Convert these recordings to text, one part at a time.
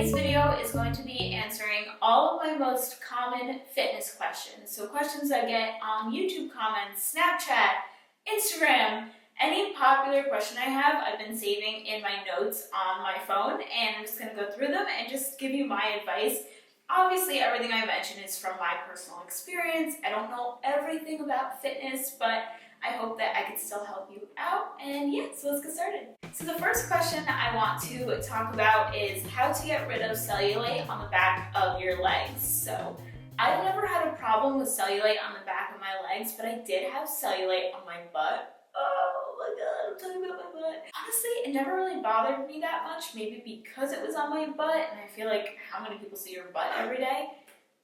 Today's video is going to be answering all of my most common fitness questions. So questions I get on YouTube comments, Snapchat, Instagram, any popular question I have, I've been saving in my notes on my phone, and I'm just going to go through them and just give you my advice. Obviously, everything I mention is from my personal experience. I don't know everything about fitness, but I hope that I could still help you out. And yeah, so let's get started. So the first question I want to talk about is how to get rid of cellulite on the back of your legs. So I've never had a problem with cellulite on the back of my legs, but I did have cellulite on my butt. Oh my god, I'm talking about my butt. Honestly, it never really bothered me that much, maybe because it was on my butt, and I feel like how many people see your butt every day?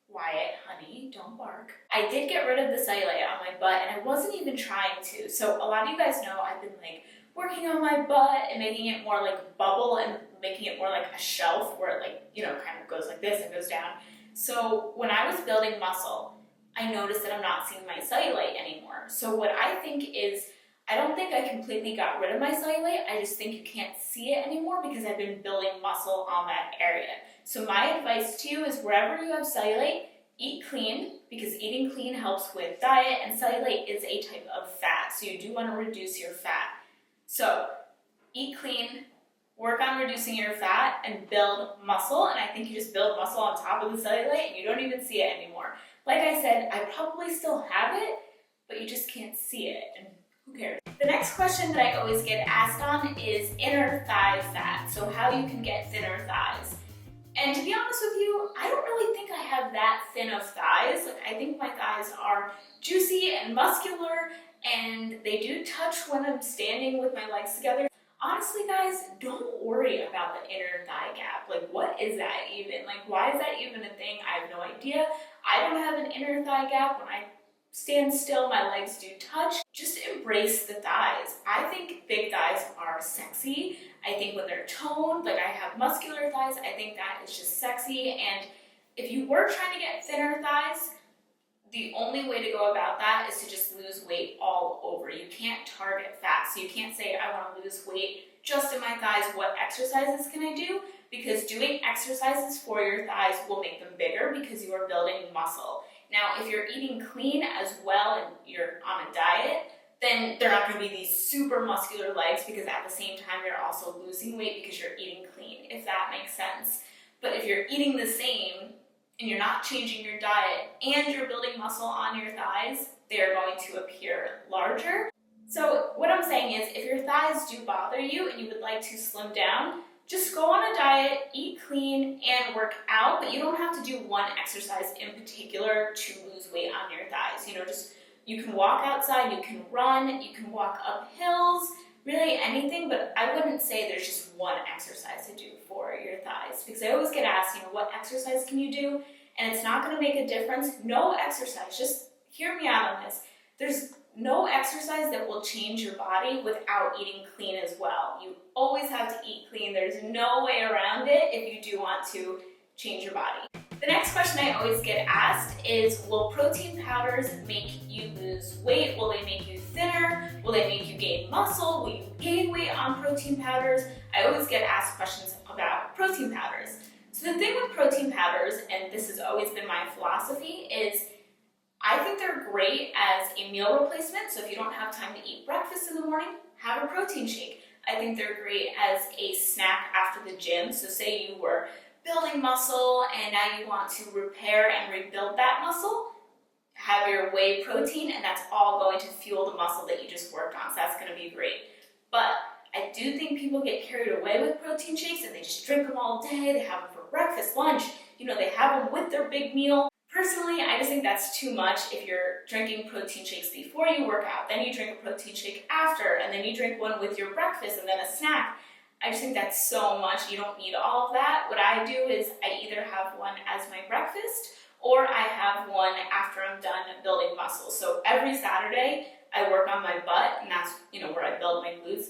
Wyatt, honey, don't bark. I did get rid of the cellulite on my butt, and I wasn't even trying to. So a lot of you guys know I've been like working on my butt and making it more like bubble and making it more like a shelf where it like, you know, kind of goes like this and goes down. So when I was building muscle, I noticed that I'm not seeing my cellulite anymore. So what I think is, I don't think I completely got rid of my cellulite. I just think you can't see it anymore because I've been building muscle on that area. So my advice to you is wherever you have cellulite, eat clean, because eating clean helps with diet, and cellulite is a type of fat, so you do want to reduce your fat. So eat clean, work on reducing your fat, and build muscle, and I think you just build muscle on top of the cellulite and you don't even see it anymore. Like I said, I probably still have it, but you just can't see it, and who cares? The next question that I always get asked on is inner thigh fat, so how you can get thinner thighs. And to be honest with you, I don't really think I have that thin of thighs. Like, I think my thighs are juicy and muscular, and they do touch when I'm standing with my legs together. Honestly, guys, don't worry about the inner thigh gap. Like, what is that even? Like, why is that even a thing? I have no idea. I don't have an inner thigh gap. When I stand still, my legs do touch. Just embrace the thighs. I think big thighs are sexy. I think when they're toned, like I have muscular thighs, I think that is just sexy. And if you were trying to get thinner thighs, the only way to go about that is to just lose weight all over. You can't target fat. So you can't say, I want to lose weight just in my thighs. What exercises can I do? Because doing exercises for your thighs will make them bigger because you are building muscle. Now, if you're eating clean as well and you're on a diet, then they're not going to be these super muscular legs, because at the same time you're also losing weight because you're eating clean, if that makes sense. But if you're eating the same and you're not changing your diet and you're building muscle on your thighs, they're going to appear larger. So what I'm saying is, if your thighs do bother you and you would like to slim down, just go on a diet, eat clean, and work out, but you don't have to do one exercise in particular to lose weight on your thighs. You know, just you can walk outside, you can run, you can walk up hills, really anything, but I wouldn't say there's just one exercise to do for your thighs, because I always get asked, you know, what exercise can you do? And it's not going to make a difference. No exercise, just hear me out on this. There's no exercise that will change your body without eating clean as well. You always have to eat clean. There's no way around it if you do want to change your body. The next question I always get asked is, will protein powders make you lose weight? Will they make you thinner? Will they make you gain muscle? Will you gain weight on protein powders? I always get asked questions about protein powders. So the thing with protein powders, and this has always been my philosophy, is I think they're great as a meal replacement. So if you don't have time to eat breakfast in the morning, have a protein shake. I think they're great as a snack after the gym. So say you were building muscle and now you want to repair and rebuild that muscle, have your whey protein, and that's all going to fuel the muscle that you just worked on. So that's going to be great. But I do think people get carried away with protein shakes and they just drink them all day. They have them for breakfast, lunch, you know, they have them with their big meal. Personally, I just think that's too much. If you're drinking protein shakes before you work out, then you drink a protein shake after, and then you drink one with your breakfast and then a snack, I just think that's so much. You don't need all of that. What I do is I either have one as my breakfast or I have one after I'm done building muscle. So every Saturday I work on my butt, and that's, you know, where I build my glutes.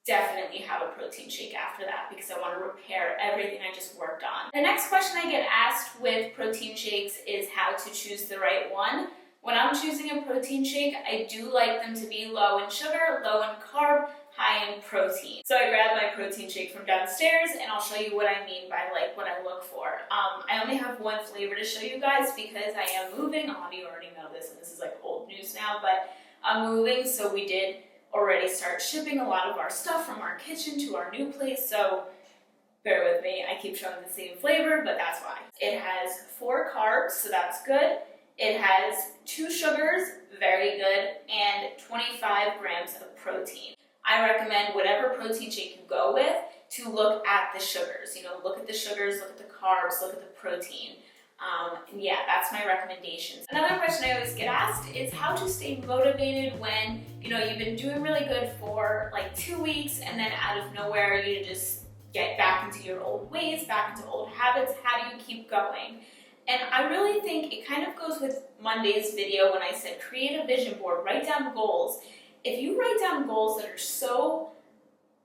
Definitely have a protein shake after that because I want to repair everything I just worked on. The next question I get asked with protein shakes is how to choose the right one. When I'm choosing a protein shake, I do like them to be low in sugar, low in carb, high high in protein. So I grabbed my protein shake from downstairs, and I'll show you what I mean by like what I look for. I only have one flavor to show you guys because I am moving. A lot of you already know this, and this is like old news now, but I'm moving, so we did already start shipping a lot of our stuff from our kitchen to our new place, so bear with me. I keep showing the same flavor, but that's why. It has 4 carbs, so that's good. It has 2 sugars, very good, and 25 grams of protein. I recommend whatever protein shake you go with to look at the sugars. You know, look at the sugars, look at the carbs, look at the protein. And yeah, that's my recommendations. Another question I always get asked is how to stay motivated when, you know, you've been doing really good for like 2 weeks and then out of nowhere you just get back into your old ways, back into old habits. How do you keep going? And I really think it kind of goes with Monday's video when I said create a vision board, write down goals. If you write down goals that are so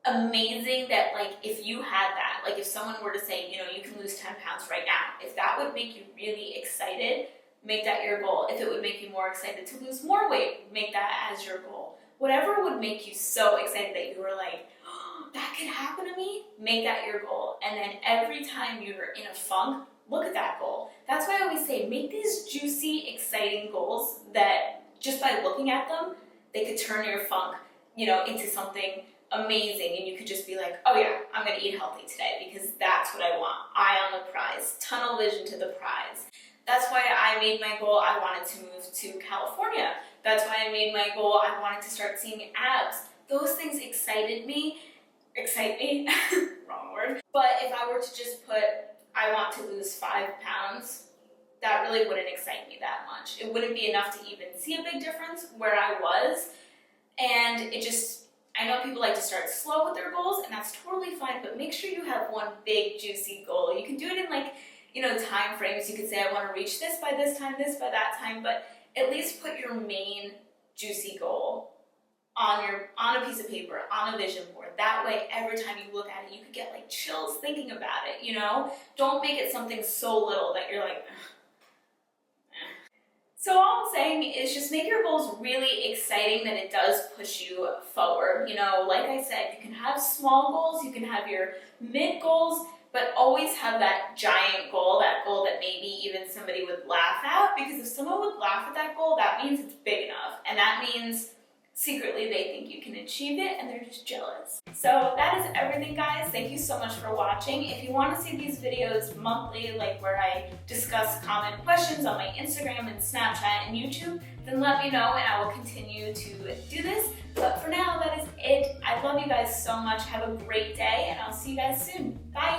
amazing that like if you had that, like if someone were to say, you know, you can lose 10 pounds right now, if that would make you really excited, make that your goal. If it would make you more excited to lose more weight, make that as your goal. Whatever would make you so excited that you were like, oh, that could happen to me, make that your goal. And then every time you're in a funk, look at that goal. That's why I always say, make these juicy, exciting goals that just by looking at them, they could turn your funk, you know, into something amazing, and you could just be like, oh yeah, I'm gonna eat healthy today because that's what I want. Eye on the prize, tunnel vision to the prize. That's why I made my goal, I wanted to move to California. That's why I made my goal, I wanted to start seeing abs. Those things excite me, wrong word. But if I were to just put, I want to lose 5 pounds, that really wouldn't excite me that much. It wouldn't be enough to even see a big difference where I was, and it just, I know people like to start slow with their goals, and that's totally fine, but make sure you have one big, juicy goal. You can do it in like, you know, time frames. You could say, I want to reach this by this by that time, but at least put your main juicy goal on a piece of paper, on a vision board. That way, every time you look at it, you could get like chills thinking about it, you know? Don't make it something so little that you're like, So all I'm saying is just make your goals really exciting that it does push you forward. You know, like I said, you can have small goals, you can have your mid goals, but always have that giant goal, that goal that maybe even somebody would laugh at, because if someone would laugh at that goal, that means it's big enough. And that means secretly they think you can achieve it and they're just jealous. So that is everything, guys. Thank you so much for watching. If you want to see these videos monthly, like where I discuss common questions on my Instagram and Snapchat and YouTube, then let me know and I will continue to do this. But for now, that is it. I love you guys so much. Have a great day and I'll see you guys soon. Bye.